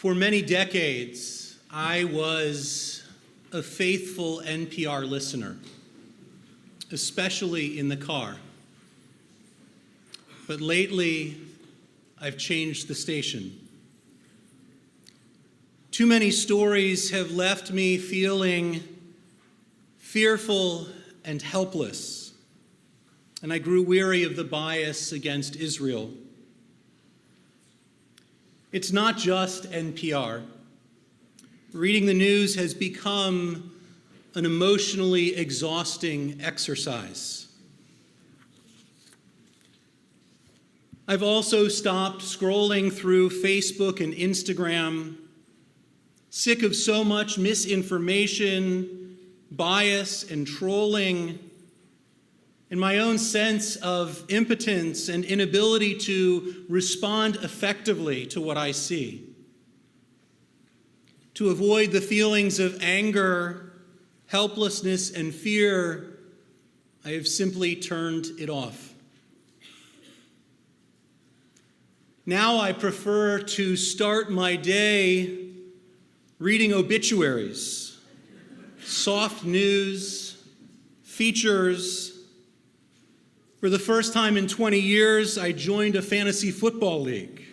For many decades, I was a faithful NPR listener, especially in the car. But lately, I've changed the station. Too many stories have left me feeling fearful and helpless, and I grew weary of the bias against Israel. It's not just NPR. Reading the news has become an emotionally exhausting exercise. I've also stopped scrolling through Facebook and Instagram, sick of so much misinformation, bias, and trolling, and my own sense of impotence and inability to respond effectively to what I see. To avoid the feelings of anger, helplessness, and fear, I have simply turned it off. Now I prefer to start my day reading obituaries, soft news, features. For the first time in 20 years, I joined a fantasy football league.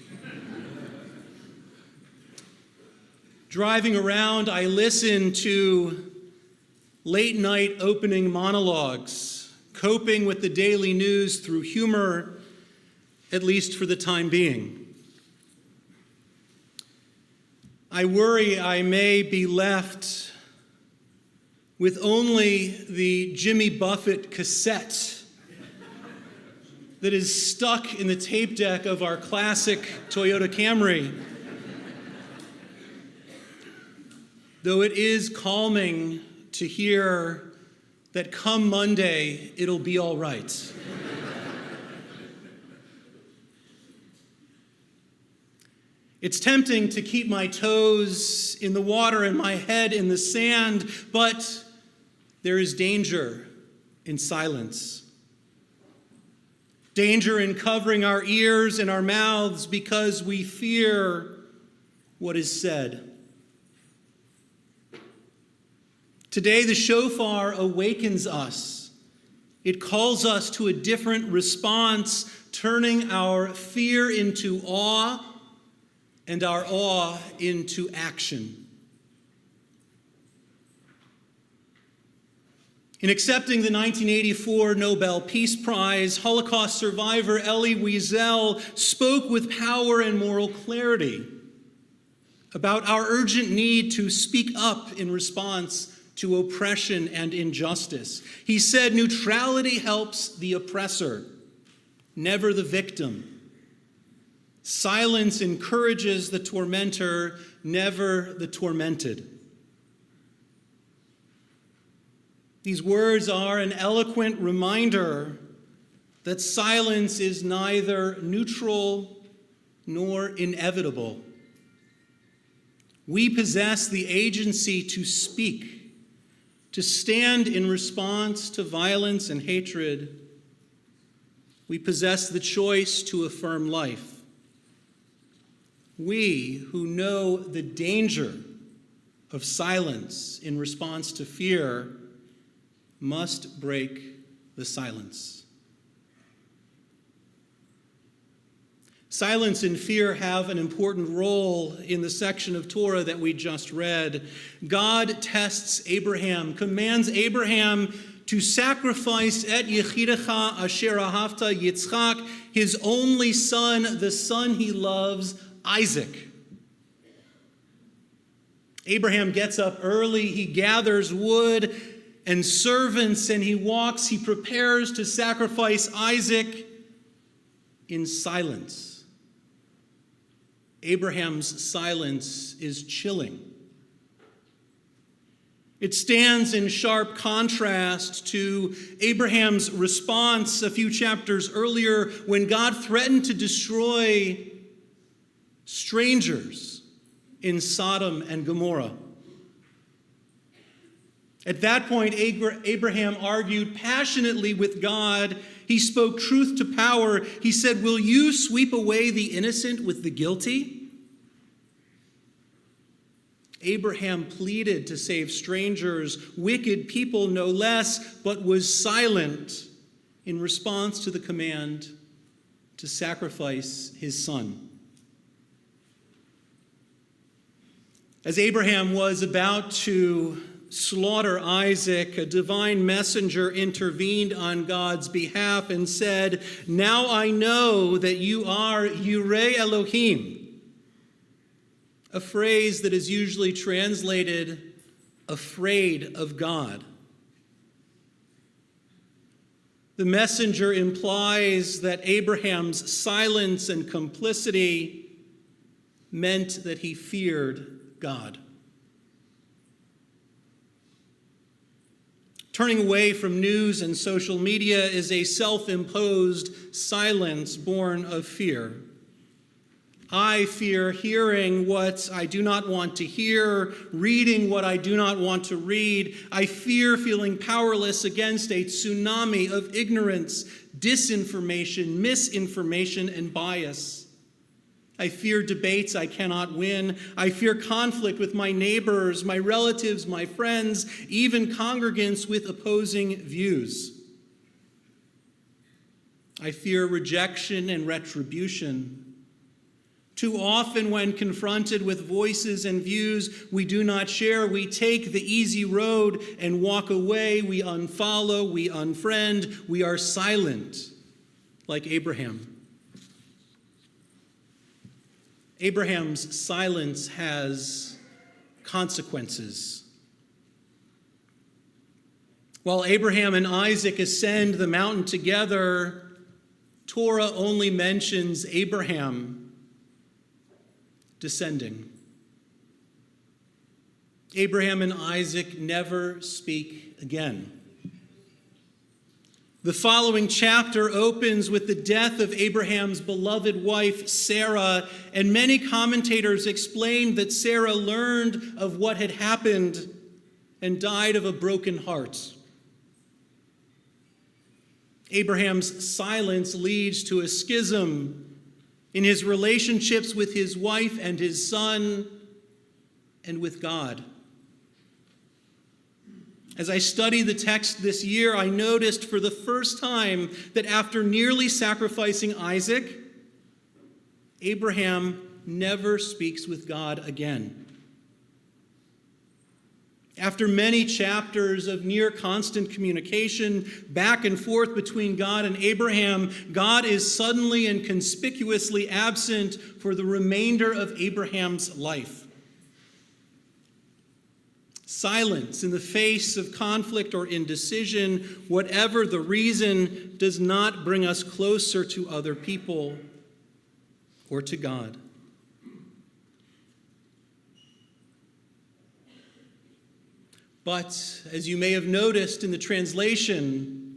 Driving around, I listen to late-night opening monologues, coping with the daily news through humor, at least for the time being. I worry I may be left with only the Jimmy Buffett cassette that is stuck in the tape deck of our classic Toyota Camry. Though it is calming to hear that come Monday, it'll be all right. It's tempting to keep my toes in the water and my head in the sand, but there is danger in silence. Danger in covering our ears and our mouths because we fear what is said. Today, the shofar awakens us. It calls us to a different response, turning our fear into awe and our awe into action. In accepting the 1984 Nobel Peace Prize, Holocaust survivor Elie Wiesel spoke with power and moral clarity about our urgent need to speak up in response to oppression and injustice. He said, "Neutrality helps the oppressor, never the victim. Silence encourages the tormentor, never the tormented." These words are an eloquent reminder that silence is neither neutral nor inevitable. We possess the agency to speak, to stand in response to violence and hatred. We possess the choice to affirm life. We who know the danger of silence in response to fear must break the silence. Silence and fear have an important role in the section of Torah that we just read. God tests Abraham, commands Abraham to sacrifice et yechidecha asher ahavta Yitzchak, his only son, the son he loves, Isaac. Abraham gets up early, he gathers wood and servants, and he prepares to sacrifice Isaac in silence. Abraham's silence is chilling. It stands in sharp contrast to Abraham's response a few chapters earlier when God threatened to destroy strangers in Sodom and Gomorrah. At that point, Abraham argued passionately with God. He spoke truth to power. He said, "Will you sweep away the innocent with the guilty?" Abraham pleaded to save strangers, wicked people no less, but was silent in response to the command to sacrifice his son. As Abraham was about to slaughter Isaac, a divine messenger intervened on God's behalf and said, "Now I know that you are Yireh Elohim," a phrase that is usually translated "afraid of God." The messenger implies that Abraham's silence and complicity meant that he feared God. Turning away from news and social media is a self-imposed silence born of fear. I fear hearing what I do not want to hear, reading what I do not want to read. I fear feeling powerless against a tsunami of ignorance, disinformation, misinformation, and bias. I fear debates I cannot win. I fear conflict with my neighbors, my relatives, my friends, even congregants with opposing views. I fear rejection and retribution. Too often, when confronted with voices and views we do not share, we take the easy road and walk away. We unfollow, we unfriend, we are silent, like Abraham. Abraham's silence has consequences. While Abraham and Isaac ascend the mountain together, Torah only mentions Abraham descending. Abraham and Isaac never speak again. The following chapter opens with the death of Abraham's beloved wife, Sarah, and many commentators explain that Sarah learned of what had happened and died of a broken heart. Abraham's silence leads to a schism in his relationships with his wife and his son and with God. As I studied the text this year, I noticed for the first time that after nearly sacrificing Isaac, Abraham never speaks with God again. After many chapters of near constant communication back and forth between God and Abraham, God is suddenly and conspicuously absent for the remainder of Abraham's life. Silence in the face of conflict or indecision, whatever the reason, does not bring us closer to other people or to God. But as you may have noticed in the translation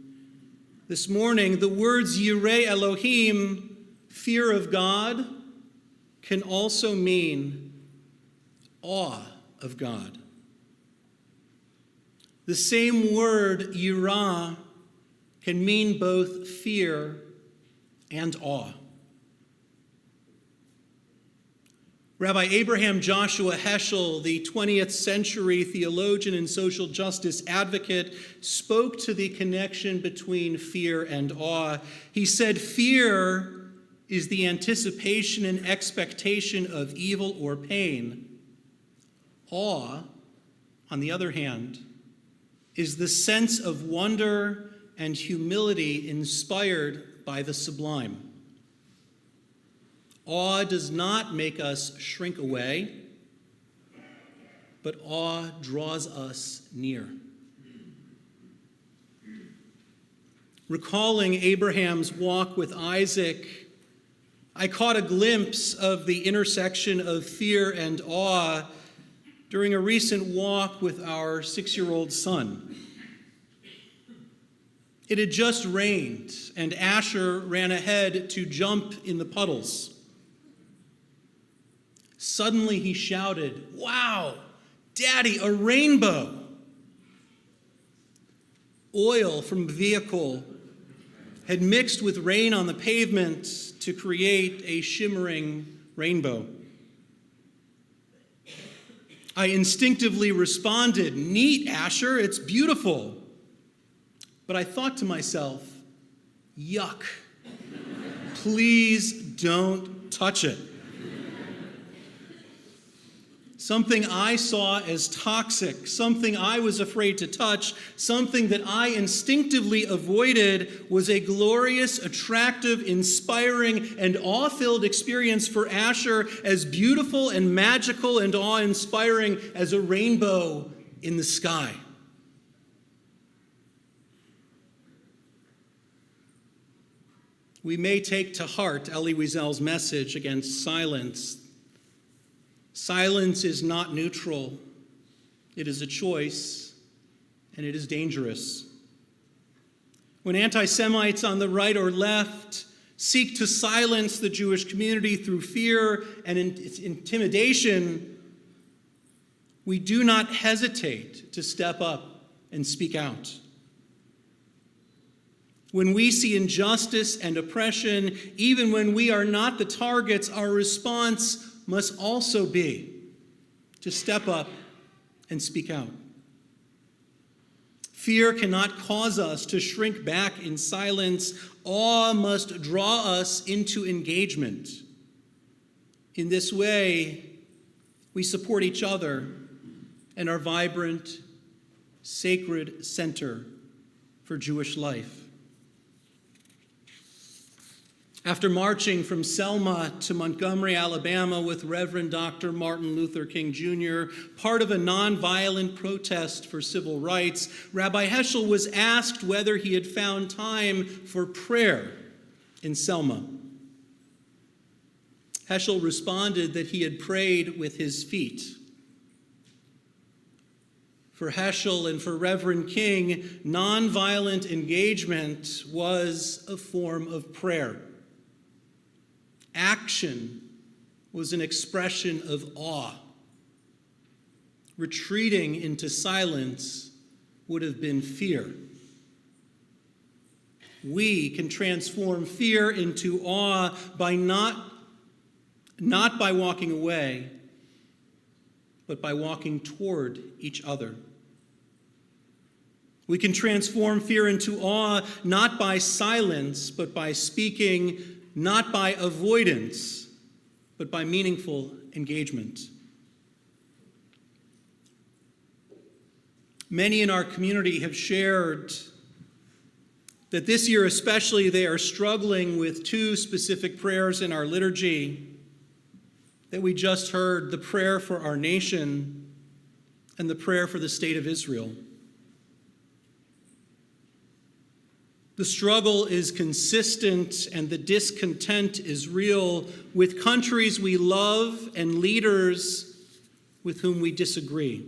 this morning, the words Yireh Elohim, fear of God, can also mean awe of God. The same word, yirah, can mean both fear and awe. Rabbi Abraham Joshua Heschel, the 20th century theologian and social justice advocate, spoke to the connection between fear and awe. He said, "Fear is the anticipation and expectation of evil or pain. Awe, on the other hand, is the sense of wonder and humility inspired by the sublime. Awe does not make us shrink away, but awe draws us near." Recalling Abraham's walk with Isaac, I caught a glimpse of the intersection of fear and awe during a recent walk with our 6-year-old son. It had just rained, and Asher ran ahead to jump in the puddles. Suddenly he shouted, "Wow, Daddy, a rainbow!" Oil from the vehicle had mixed with rain on the pavement to create a shimmering rainbow. I instinctively responded, "Neat, Asher, it's beautiful." But I thought to myself, yuck, please don't touch it. Something I saw as toxic, something I was afraid to touch, something that I instinctively avoided was a glorious, attractive, inspiring, and awe-filled experience for Asher, as beautiful and magical and awe-inspiring as a rainbow in the sky. We may take to heart Elie Wiesel's message against silence. Silence is not neutral. It is a choice, and it is dangerous. When anti-Semites on the right or left seek to silence the Jewish community through fear and intimidation, we do not hesitate to step up and speak out. When we see injustice and oppression, even when we are not the targets, our response must also be to step up and speak out. Fear cannot cause us to shrink back in silence. Awe must draw us into engagement. In this way, we support each other and our vibrant, sacred center for Jewish life. After marching from Selma to Montgomery, Alabama with Reverend Dr. Martin Luther King Jr., part of a nonviolent protest for civil rights, Rabbi Heschel was asked whether he had found time for prayer in Selma. Heschel responded that he had prayed with his feet. For Heschel and for Reverend King, nonviolent engagement was a form of prayer. Action was an expression of awe. Retreating into silence would have been fear. We can transform fear into awe by not by walking away, but by walking toward each other. We can transform fear into awe not by silence, but by speaking, not by avoidance, but by meaningful engagement. Many in our community have shared that this year especially they are struggling with two specific prayers in our liturgy that we just heard, the prayer for our nation and the prayer for the state of Israel. The struggle is consistent and the discontent is real with countries we love and leaders with whom we disagree.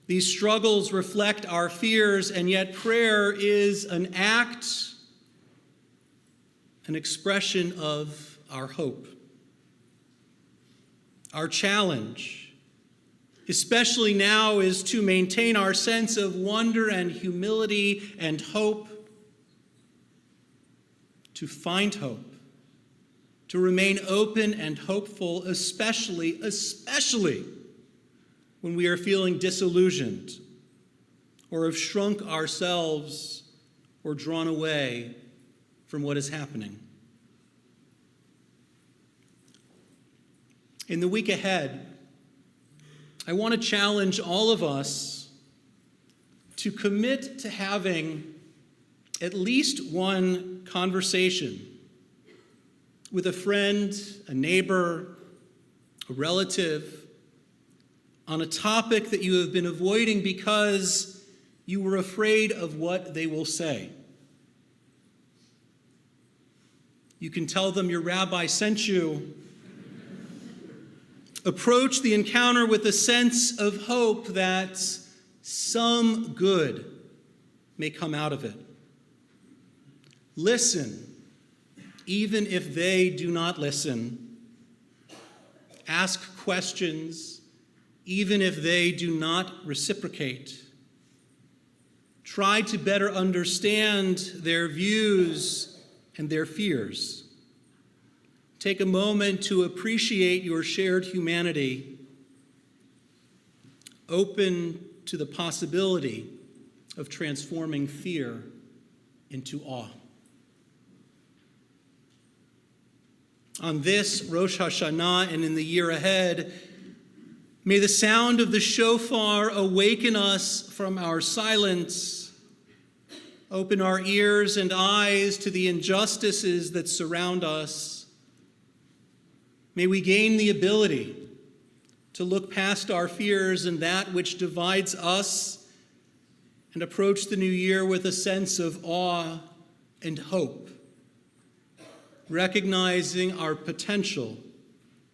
These struggles reflect our fears, and yet prayer is an act, an expression of our hope. Our challenge, especially now, is to maintain our sense of wonder and humility and hope, to find hope, to remain open and hopeful, especially when we are feeling disillusioned or have shrunk ourselves or drawn away from what is happening. In the week ahead, I want to challenge all of us to commit to having at least one conversation with a friend, a neighbor, a relative, on a topic that you have been avoiding because you were afraid of what they will say. You can tell them your rabbi sent you. Approach the encounter with a sense of hope that some good may come out of it. Listen, even if they do not listen. Ask questions, even if they do not reciprocate. Try to better understand their views and their fears. take a moment to appreciate your shared humanity, open to the possibility of transforming fear into awe. On this Rosh Hashanah and in the year ahead, may the sound of the shofar awaken us from our silence, open our ears and eyes to the injustices that surround us. May we gain the ability to look past our fears and that which divides us and approach the new year with a sense of awe and hope, recognizing our potential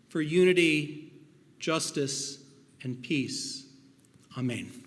for unity, justice, and peace. Amen.